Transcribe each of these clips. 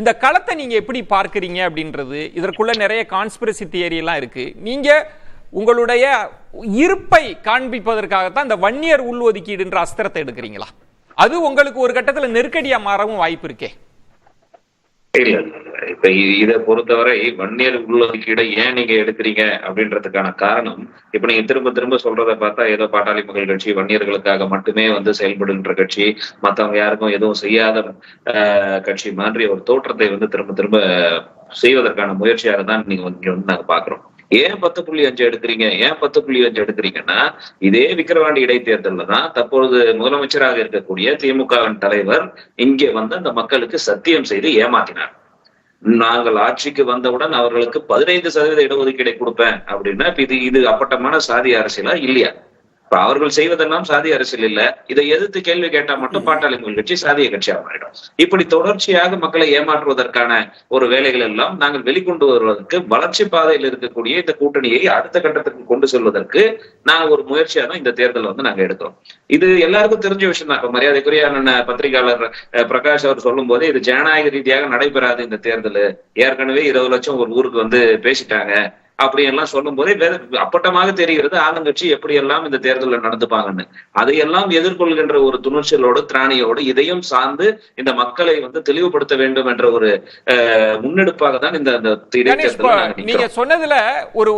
இந்த களத்தை நீங்க எப்படி பார்க்கறீங்க அப்படின்றது, இதற்குள்ள நிறைய கான்ஸ்பிரசி தியரி எல்லாம் இருக்கு. நீங்க உங்களுடைய இருப்பை காண்பிப்பதற்காகத்தான் இந்த வன்னியர் உள்ஒதுக்கீடுன்ற அஸ்திரத்தை எடுக்கிறீங்களா? அது உங்களுக்கு ஒரு கட்டத்துல நெருக்கடியா மாறவும் வாய்ப்பு இருக்கே. இல்ல, இப்ப இதை பொறுத்தவரை வன்னியர் உள்ளொதுக்கீடை ஏன் நீங்க எடுக்கிறீங்க அப்படின்றதுக்கான காரணம், இப்ப நீங்க திரும்ப திரும்ப சொல்றதை பார்த்தா ஏதோ பாட்டாளி மக்கள் கட்சி வன்னியர்களுக்காக மட்டுமே செயல்படுகின்ற கட்சி, மத்தவங்க யாருக்கும் எதுவும் செய்யாத கட்சி மாதிரி ஒரு தோற்றத்தை திரும்ப திரும்ப செய்வதற்கான முயற்சியாக தான் நீங்க நாங்க பாக்குறோம். ஏன் 10.5 எடுக்கிறீங்க? ஏன் 10.5 எடுக்கிறீங்கன்னா, இதே விக்கிரவாண்டி இடைத்தேர்தலில் தான் தற்பொழுது முதலமைச்சராக இருக்கக்கூடிய திமுகவின் தலைவர் இங்கே அந்த மக்களுக்கு சத்தியம் செய்து ஏமாத்தினார். நாங்கள் ஆட்சிக்கு வந்தவுடன் அவர்களுக்கு 15% இடஒதுக்கீடை கொடுப்பேன் அப்படின்னா இது அப்பட்டமான சாதி அரசியலா இல்லையா? இப்ப அவர்கள் செய்வதெல்லாம் சாதி அரசியல் இல்ல. இதை எதிர்த்து கேள்வி கேட்டா மட்டும் பாட்டாளி மக்கள் கட்சி சாதிய கட்சியாக மாறிடும். இப்படி தொடர்ச்சியாக மக்களை ஏமாற்றுவதற்கான ஒரு வேலைகள் எல்லாம் நாங்கள் வெளிக்கொண்டு வருவதற்கு, வளர்ச்சி பாதையில் இருக்கக்கூடிய இந்த கூட்டணியை அடுத்த கட்டத்துக்கு கொண்டு செல்வதற்கு நாங்கள் ஒரு முயற்சியா தான் இந்த தேர்தல் நாங்க எடுக்கிறோம். இது எல்லாருக்கும் தெரிஞ்ச விஷயம் தான். இப்ப மரியாதைக்குரிய பத்திரிகையாளர் பிரகாஷ் அவர் சொல்லும் போது, இது ஜனநாயக ரீதியாக நடைபெறாது இந்த தேர்தல், ஏற்கனவே 20 லட்சம் ஒரு ஊருக்கு பேசிட்டாங்க அப்படி எல்லாம் சொல்லும் போதே அப்பட்டமாக தெரிகிறது ஆளுங்கட்சி எப்படி எல்லாம் இந்த தேர்தலில் நடந்துப்பாங்கன்னு. அதையெல்லாம் எதிர்கொள்கின்ற ஒரு துணிச்சலோடு திராணியோடு இதையும் சார்ந்து இந்த மக்களை தெளிவுபடுத்த வேண்டும் என்ற ஒரு முன்னெடுப்பாக தான் இந்த இடைத்தேர்தல். நீங்க சொன்னதுல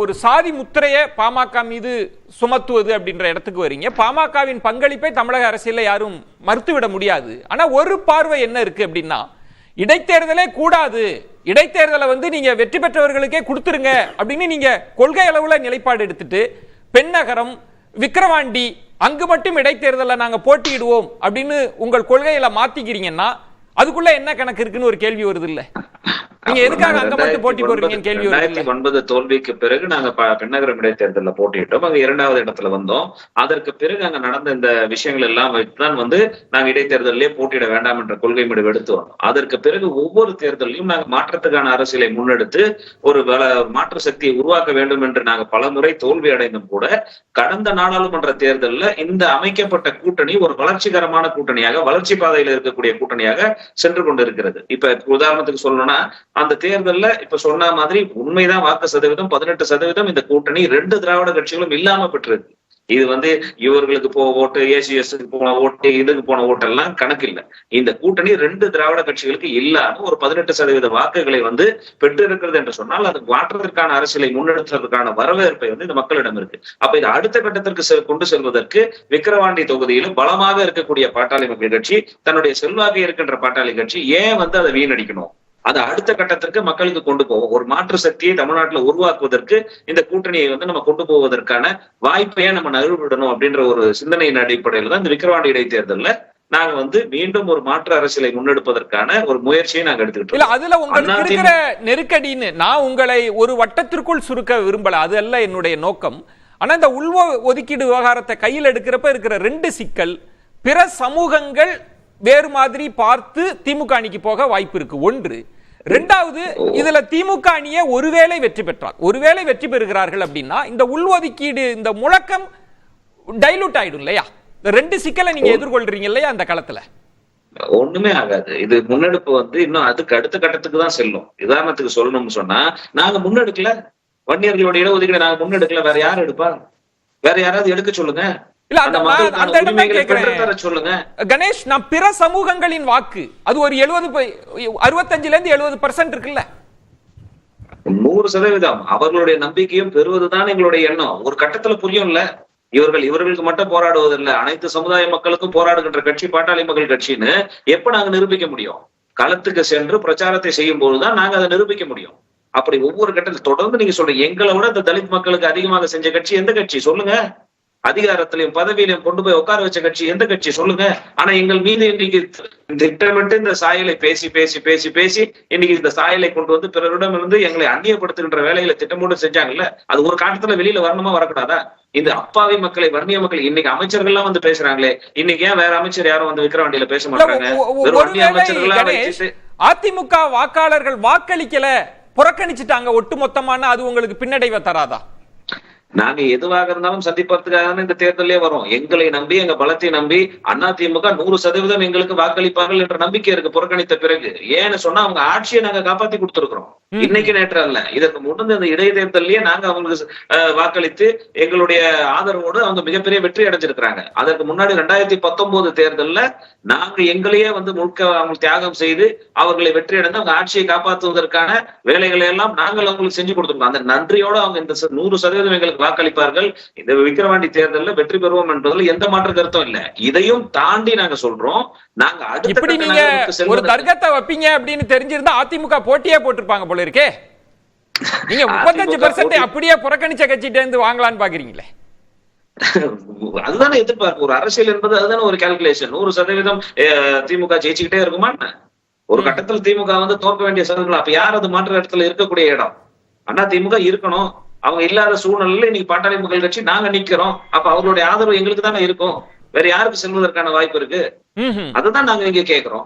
ஒரு சாதி முத்திரையை பாமக மீது சுமத்துவது அப்படின்ற இடத்துக்கு வரீங்க. பாமகவின் பங்களிப்பை தமிழக அரசியல யாரும் மறுத்துவிட முடியாது. ஆனா ஒரு பார்வை என்ன இருக்கு அப்படின்னா, இடைத்தேர்தலே கூடாது, இடைத்தேர்தலை நீங்க வெற்றி பெற்றவர்களுக்கே கொடுத்துருங்க அப்படின்னு நீங்க கொள்கை அளவுல நிலைப்பாடு எடுத்துட்டு, பெண்ணகரம், விக்கிரவாண்டி அங்கு மட்டும் இடைத்தேர்தலை நாங்க போட்டியிடுவோம் அப்படின்னு உங்கள் கொள்கையில மாத்திக்கிறீங்கன்னா அதுக்குள்ள என்ன கணக்கு இருக்குன்னு ஒரு கேள்வி வருது இல்ல? நீங்க எதுக்காக அங்க மட்டும் போட்டி போடுறீங்கன்னு கேள்வி வருது. 2009 தோல்விக்கு பிறகு நாங்க பெண்ணகரம் இடைத்தேர்தலில் போட்டியிட்டோம். அங்க 2வது இடத்துல வந்தோம். அதற்கு பிறகு அங்க நடந்த இந்த விஷயங்கள் எல்லாம் வைத்துதான் நாங்க இடைத்தேர்தலே போட்டியிட வேண்டாம் என்ற கொள்கை முடிவு எடுத்து வந்தோம். அதற்கு பிறகு ஒவ்வொரு தேர்தலையும் நாங்க மாற்றத்துக்கான அரசியலை முன்னெடுத்து ஒரு மாற்று சக்தியை உருவாக்க வேண்டும் என்று நாங்க பல முறை தோல்வி அடைந்தும் கூட, கடந்த நாடாளுமன்ற தேர்தலில் இந்த அமைக்கப்பட்ட கூட்டணி ஒரு வளர்ச்சிகரமான கூட்டணியாக, வளர்ச்சி பாதையில் இருக்கக்கூடிய கூட்டணியாக சென்று கொண்டிருக்கிறது. இப்ப உதாரணத்துக்கு சொல்லணும்னா, அந்த தேர்தல்ல இப்ப சொன்ன மாதிரி உண்மைதான், வாக்கு சதவீதம் 18% இந்த கூட்டணி 2 திராவிட கட்சிகளும் இல்லாம பெற்றிருக்கு. இது இவர்களுக்கு ஓட்டு, ஏசிஎஸ்க்கு போன ஓட்டு, இதுக்கு போன ஓட்டெல்லாம் கணக்கு இல்லை. இந்த கூட்டணி 2 திராவிட கட்சிகளுக்கு இல்லாம ஒரு 18% வாக்குகளை பெற்று இருக்கிறது என்று சொன்னால், அது மாற்றத்திற்கான அரசியலை முன்னெடுத்ததற்கான வரவேற்பை இந்த மக்களிடம் இருக்கு. அப்ப இது அடுத்த கட்டத்திற்கு கொண்டு செல்வதற்கு விக்கிரவாண்டி தொகுதியிலும் பலமாக இருக்கக்கூடிய பாட்டாளி மக்கள் கட்சி, தன்னுடைய செல்வாக்கு இருக்கின்ற பாட்டாளி கட்சி ஏன் அதை வீணடிக்கணும்? அதை அடுத்த கட்டத்திற்கு மக்களுக்கு கொண்டு போவோம். ஒரு மாற்று சக்தியை தமிழ்நாட்டில் உருவாக்குவதற்கு இந்த கூட்டணியை நம்ம கொண்டு போவதற்கான வாய்ப்பையே நம்ம நழுவிடணும் அப்படின்ற ஒரு சிந்தனையின் அடிப்படையில் தான் இந்த விக்கிரவாண்டி இடைத்தேர்தலில் நாங்க மீண்டும் ஒரு மாற்று அரசியலை முன்னெடுப்பதற்கான ஒரு முயற்சியை நாங்க எடுத்துக்கிட்டோம். இல்ல, அதுல உங்களுக்கு இருக்கிற நெருக்கடின்னு நான் உங்களை ஒரு வட்டத்திற்குள் சுருக்க விரும்பல, அது அல்ல என்னுடைய நோக்கம். ஆனா இந்த உள் ஒதுக்கீடு விவகாரத்தை கையில் எடுக்கிறப்ப இருக்கிற 2 சிக்கல், பிற சமூகங்கள் வேறு மாதிரி பார்த்து திமுக அணிக்கு போக வாய்ப்பு இருக்கு. 1. 2வது, இதுல திமுக அணியே ஒருவேளை வெற்றி பெற்றால், ஒருவேளை வெற்றி பெறுகிறார்கள் அப்படின்னா இந்த உள்ஒதுக்கீடு இந்த முழக்கம் டைலூட் ஆயிடும் இல்லையா? இந்த 2 சிக்கலை நீங்க எதிர்கொள்றீங்க இல்லையா அந்த களத்துல? ஒண்ணுமே ஆகாது. இது முன்னெடுப்பு இன்னும் அதுக்கு அடுத்த கட்டத்துக்கு தான் செல்லும். உதாரணத்துக்கு சொல்லணும்னு சொன்னா, நாங்க முன்னெடுக்கல, வன்னியர்களுடைய இடஒதுக்கீடு நாங்க முன்னெடுக்கல, வேற யார் எடுப்பா? வேற யாராவது எடுக்க சொல்லுங்க. இல்ல, அந்த இடம் தான் கேக்குறேன். சொல்லுங்க கணேஷ், நான் பிற சமூகங்களின் வாக்கு அது ஒரு 65% இருக்குல்ல? 100% அவர்களுடைய நம்பிக்கையும் பெறுவதுதான் எங்களுடைய எண்ணம். ஒரு கட்டத்துல புரியும்ல, இவர்களுக்கு மட்டும் போராடுவதில்லை, அனைத்து சமுதாய மக்களுக்கும் போராடுகின்ற கட்சி பாட்டாளி மக்கள் கட்சின்னு எப்ப நாங்க நிரூபிக்க முடியும்? களத்துக்கு சென்று பிரச்சாரத்தை செய்யும் போதுதான் நாங்க அதை நிரூபிக்க முடியும். அப்படி ஒவ்வொரு கட்டத்தில் தொடர்ந்து நீங்க சொல்றீங்க, எங்களை விட இந்த தலித் மக்களுக்கு அதிகமாக செஞ்ச கட்சி எந்த கட்சி சொல்லுங்க? அதிகாரத்திலையும் பதவியிலையும் கொண்டு போய் உட்கார வச்ச கட்சி எந்த கட்சி சொல்லுங்க? ஆனா எங்கள் மீது இன்னைக்கு திட்டமிட்டு இந்த சாயலை பேசி பேசி பேசி பேசி இன்னைக்கு இந்த சாயலை கொண்டு பிறரிடம் இருந்து எங்களை அந்நியப்படுத்துகின்ற வேலைகளை திட்டமோடு செஞ்சாங்கல்ல, அது ஒரு காலத்துல வெளியில வரணுமா வரக்கூடாதா? இந்த அப்பாவி மக்களை, வன்னிய மக்களை இன்னைக்கு அமைச்சர்கள்லாம் பேசுறாங்களே, இன்னைக்கு ஏன் வேற அமைச்சர் யாரும் விக்கிரவாண்டியில பேச மாட்டாங்க? அதிமுக வாக்காளர்கள் வாக்களிக்கல, புறக்கணிச்சுட்டாங்க ஒட்டு மொத்தமான, அது உங்களுக்கு பின்னடைவை தராதா? நாங்க எதுவாக இருந்தாலும் சந்திப்பதற்காக இந்த தேர்தலே வரும். எங்களை நம்பி, எங்க பலத்தை நம்பி அதிமுக 100% எங்களுக்கு வாக்களிப்பார்கள் என்ற நம்பிக்கை இருக்கு புறக்கணித்த பிறகு. ஏன்னு சொன்னா அவங்க ஆட்சியை நாங்க காப்பாத்தி கொடுத்திருக்கிறோம். இன்னைக்கு நேற்று அல்ல, இதற்கு முன்னே இந்த இடைத்தேர்தலையே நாங்க அவங்களுக்கு வாக்களித்து எங்களுடைய ஆதரவோடு அவங்க மிகப்பெரிய வெற்றி அடைஞ்சிருக்கிறாங்க. அதற்கு முன்னாடி 2019 தேர்தல்ல நாங்க எங்களையே முழுக்க அவங்க தியாகம் செய்து அவர்களை வெற்றி அடைந்து அவங்க ஆட்சியை காப்பாற்றுவதற்கான வேலைகளை எல்லாம் நாங்கள் அவங்களுக்கு செஞ்சு கொடுத்திருக்கோம். அந்த நன்றியோட அவங்க இந்த 100% எங்களுக்கு வாக்களிப்பார்கள், இந்த விக்கிரவாண்டி தேர்தலில் வெற்றி பெறுவோம் என்பதில் எந்த மாற்று கருத்தும் இல்ல. இதையும் தாண்டி நாங்க சொல்றோம், நாங்க இப்படி நீங்க ஒரு தர்க்கத்தை வைப்பீங்க அப்படின்னு தெரிஞ்சிருந்தா அதிமுக போட்டியே போட்டிருப்பாங்க போல இருக்கே. நீங்க 35% அப்படியே புறக்கணிச்ச கட்சிட்ட இருந்து வாங்கலான்னு பாக்குறீங்களே. அதுதானே எதிர்பார்ப்பு. ஒரு அரசியல் என்பது அதுதானே ஒரு கால்குலேஷன். 100% திமுக ஜெயிச்சுக்கிட்டே இருக்குமா? ஒரு கட்டத்தில் திமுக தோற்க வேண்டிய சதவீதம். அப்ப யார் அது மாற்று இடத்துல இருக்கக்கூடிய இடம்? அதிமுக இருக்கணும். அவங்க இல்லாத சூழ்நிலையில இன்னைக்கு பாட்டாளி மக்கள் கட்சி நாங்க நிக்கிறோம். அப்ப அவர்களுடைய ஆதரவு எங்களுக்கு தானே இருக்கும். வேற யாருக்கு செல்வதற்கான வாய்ப்பு இருக்கு? அதுதான் நாங்க இங்க கேட்கிறோம்.